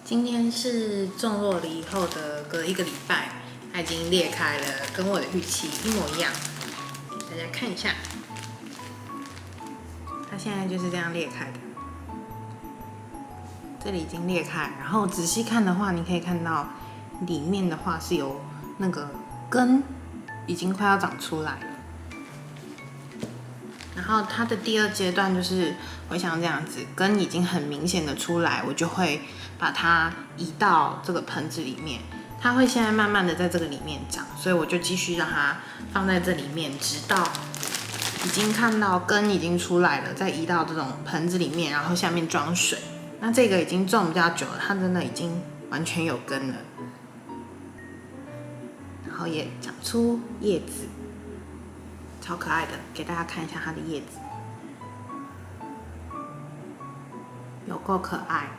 今天是种落了以后的隔一个礼拜，它已经裂开了，跟我的预期一模一样。给大家看一下，它现在就是这样裂开的，这里已经裂开，然后仔细看的话，你可以看到里面的话是有那个根已经快要长出来了。然后它的第二阶段就是会像这样子，根已经很明显的出来，我就会把它移到这个盆子里面。它会现在慢慢的在这个里面长，所以我就继续让它放在这里面，直到已经看到根已经出来了，再移到这种盆子里面，然后下面装水。那这个已经种比较久了，它真的已经完全有根了，然后也长出叶子。超可爱的，给大家看一下它的叶子，有够可爱。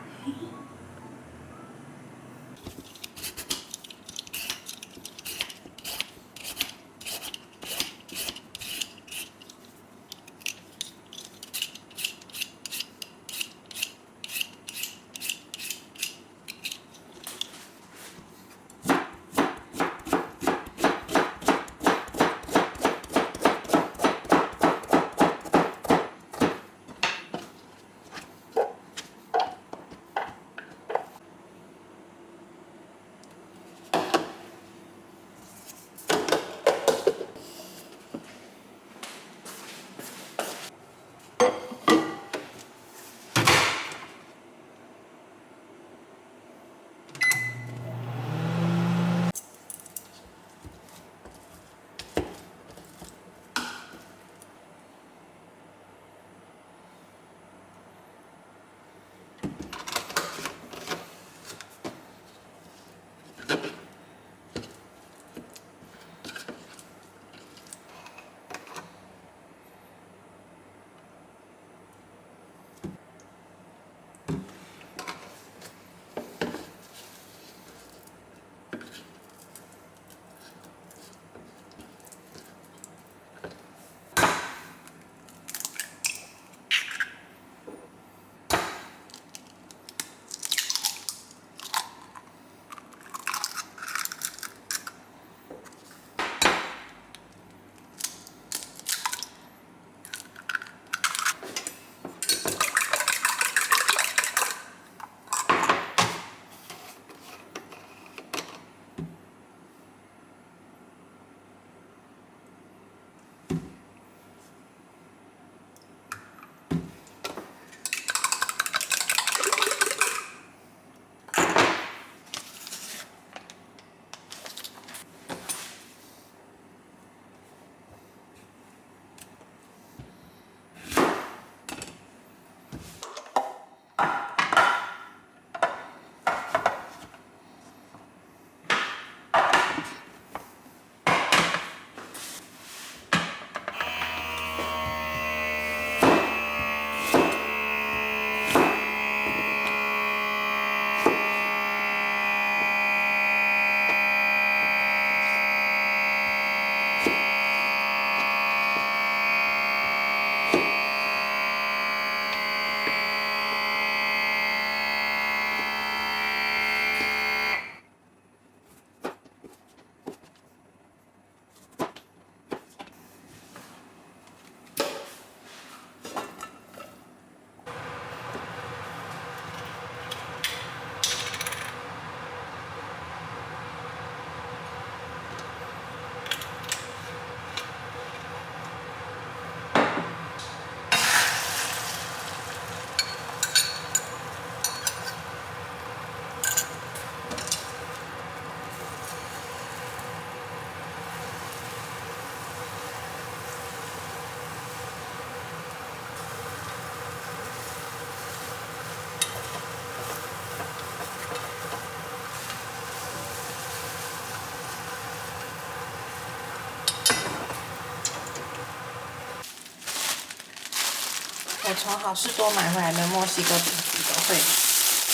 我从好市多买回来的墨西哥饼皮都会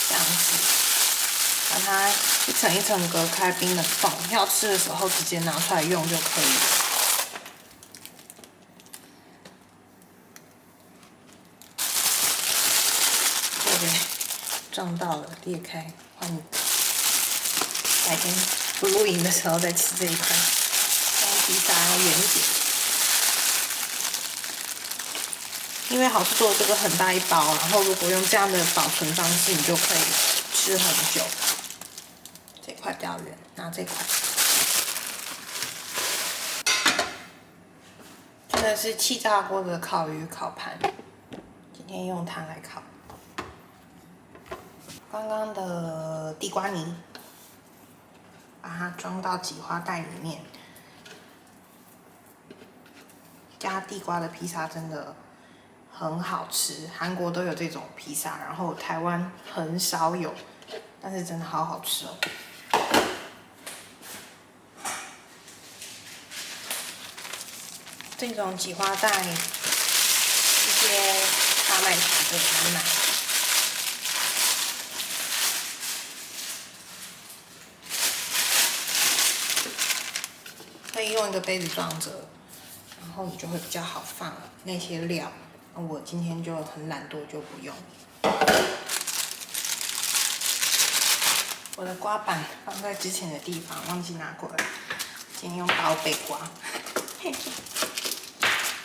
这样子，把它一层一层隔开冰冷冻，要吃的时候直接拿出来用就可以了。对，撞到了，裂开，换看改天不露营的时候再吃这一块，这样披萨要圆一点。因为好事多这个很大一包，然后如果用这样的保存方式，你就可以吃很久。这块比较圆，拿这块。这个是气炸锅的烤鱼烤盘，今天用它来烤。刚刚的地瓜泥，把它装到挤花袋里面。加地瓜的披萨真的很好吃，韩国都有这种披萨，然后台湾很少有，但是真的好好吃哦。这种挤花袋，一些大卖场就有卖。可以用一个杯子装着，然后你就会比较好放那些料。我今天就很懒惰，就不用。我的刮板放在之前的地方，忘记拿过来。今天用刀背刮。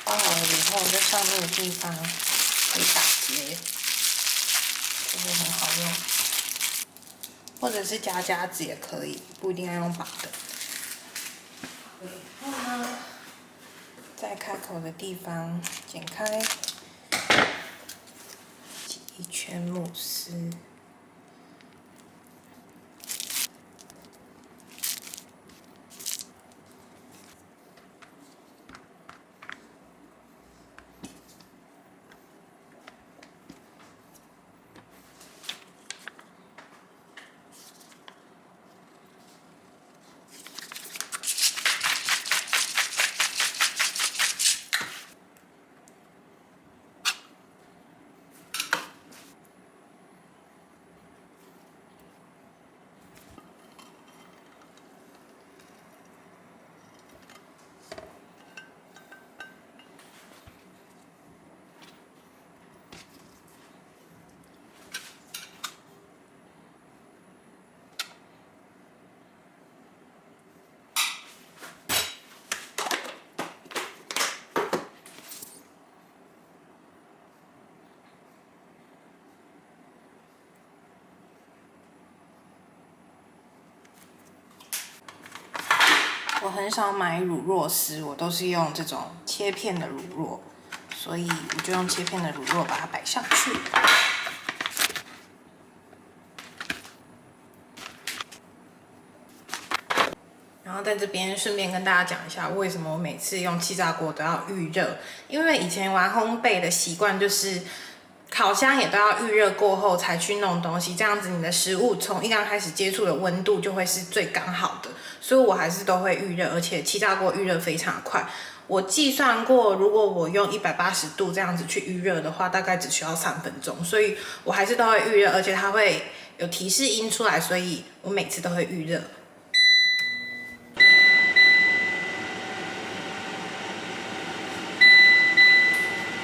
刮好了以后，在上面的地方可以打结，就会很好用。或者是夹夹子也可以，不一定要用拔的。然后呢，在开口的地方剪开，挤一圈慕斯。我很少买乳酪丝，我都是用这种切片的乳酪，所以我就用切片的乳酪把它摆上去。然后在这边顺便跟大家讲一下，为什么我每次用气炸锅都要预热？因为以前玩烘焙的习惯就是，烤箱也都要预热过后才去弄东西，这样子你的食物从一刚开始接触的温度就会是最刚好的，所以我还是都会预热，而且气炸锅预热非常快。我计算过，如果我用180度这样子去预热的话，大概只需要3分钟，所以我还是都会预热，而且它会有提示音出来，所以我每次都会预热。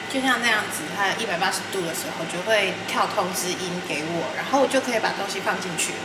就像这样子，它180度的时候就会跳通知音给我，然后我就可以把东西放进去了。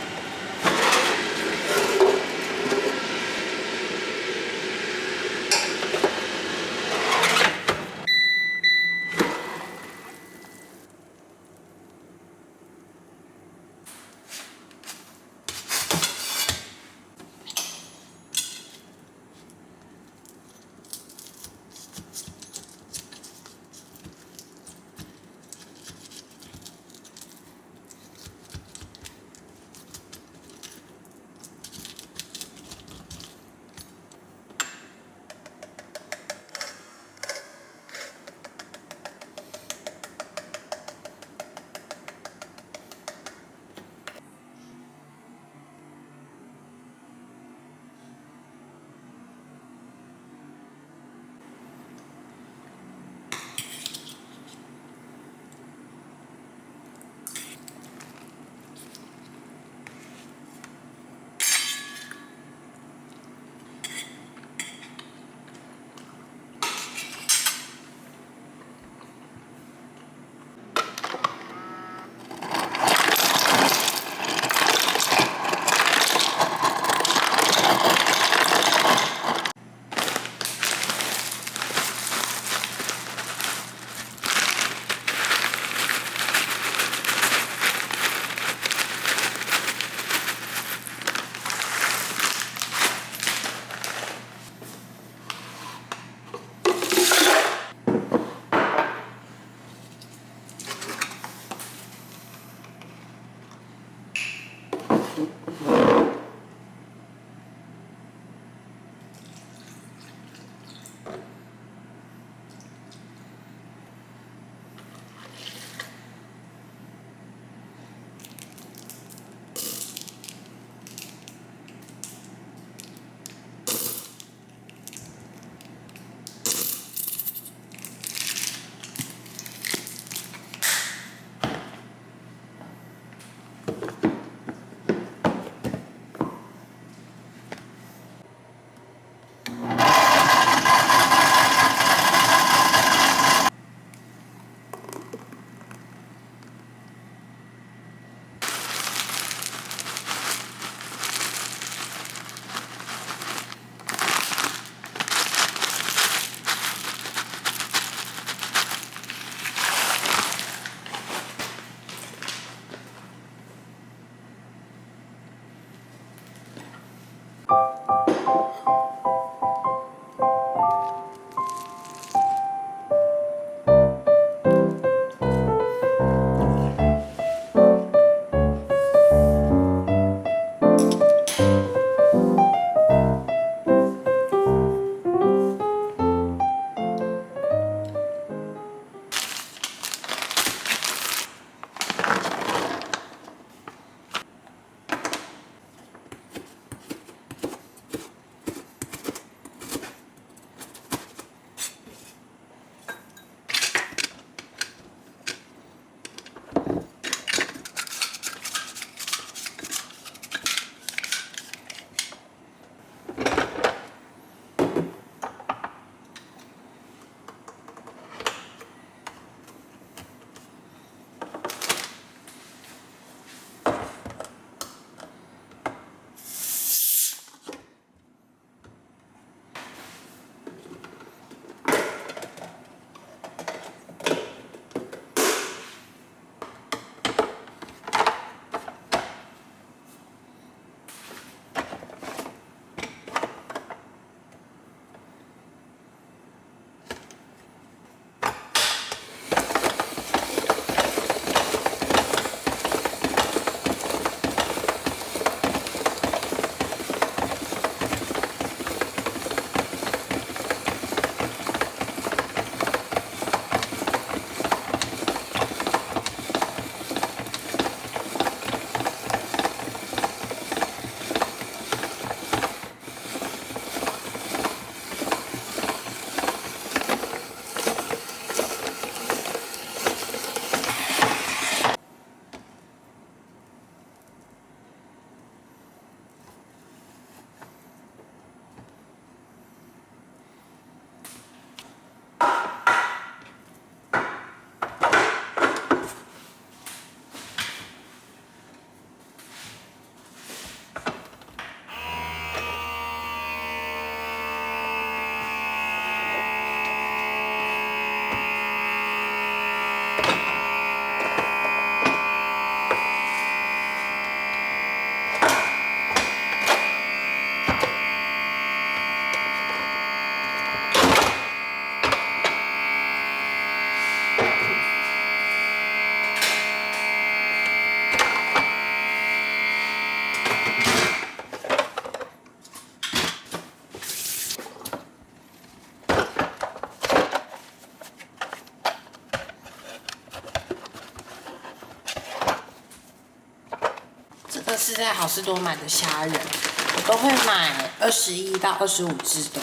这个是在好事多买的虾仁，我都会买21到25只的，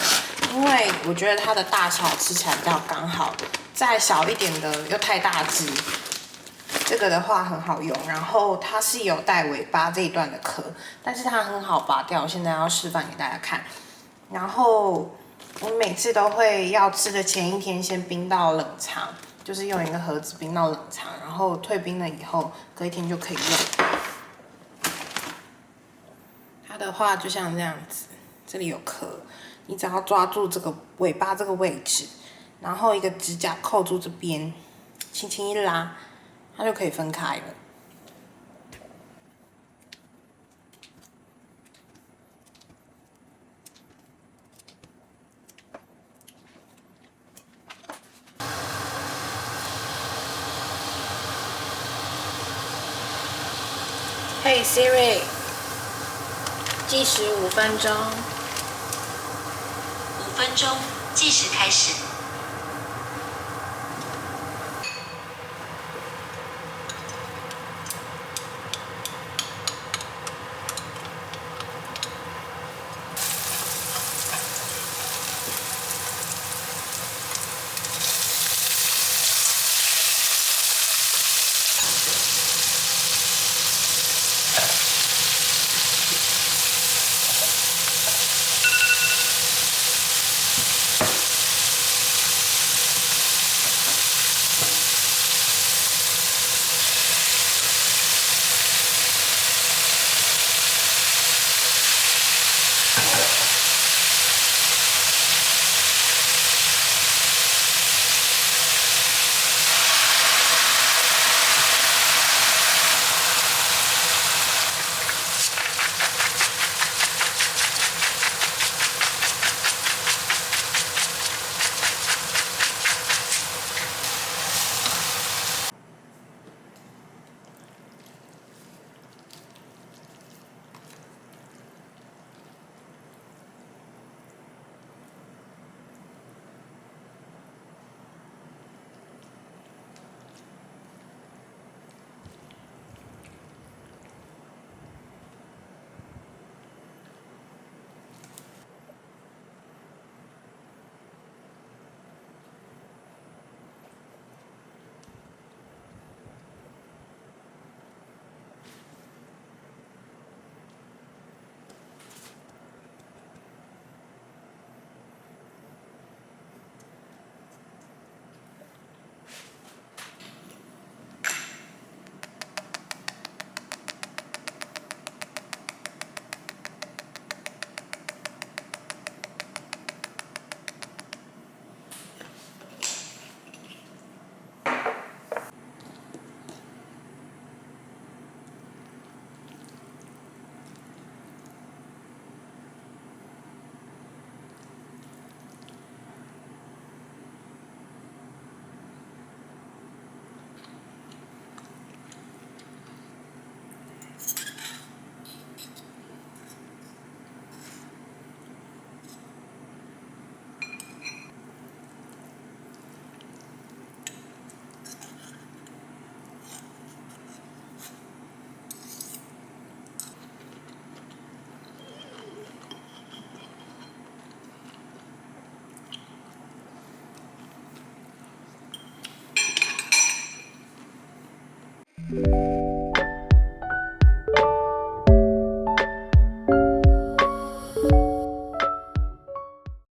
因为我觉得它的大小吃起来比较刚好，再小一点的又太大只。这个的话很好用，然后它是有带尾巴这一段的壳，但是它很好拔掉，我现在要示范给大家看。然后我每次都会要吃的前一天先冰到冷藏，就是用一个盒子冰到冷藏，然后退冰了以后，隔一天就可以用。它的话就像这样子，这里有壳，你只要抓住这个尾巴这个位置，然后一个指甲扣住这边，轻轻一拉，它就可以分开了。Hey Siri， 计时5分钟。5分钟，计时开始。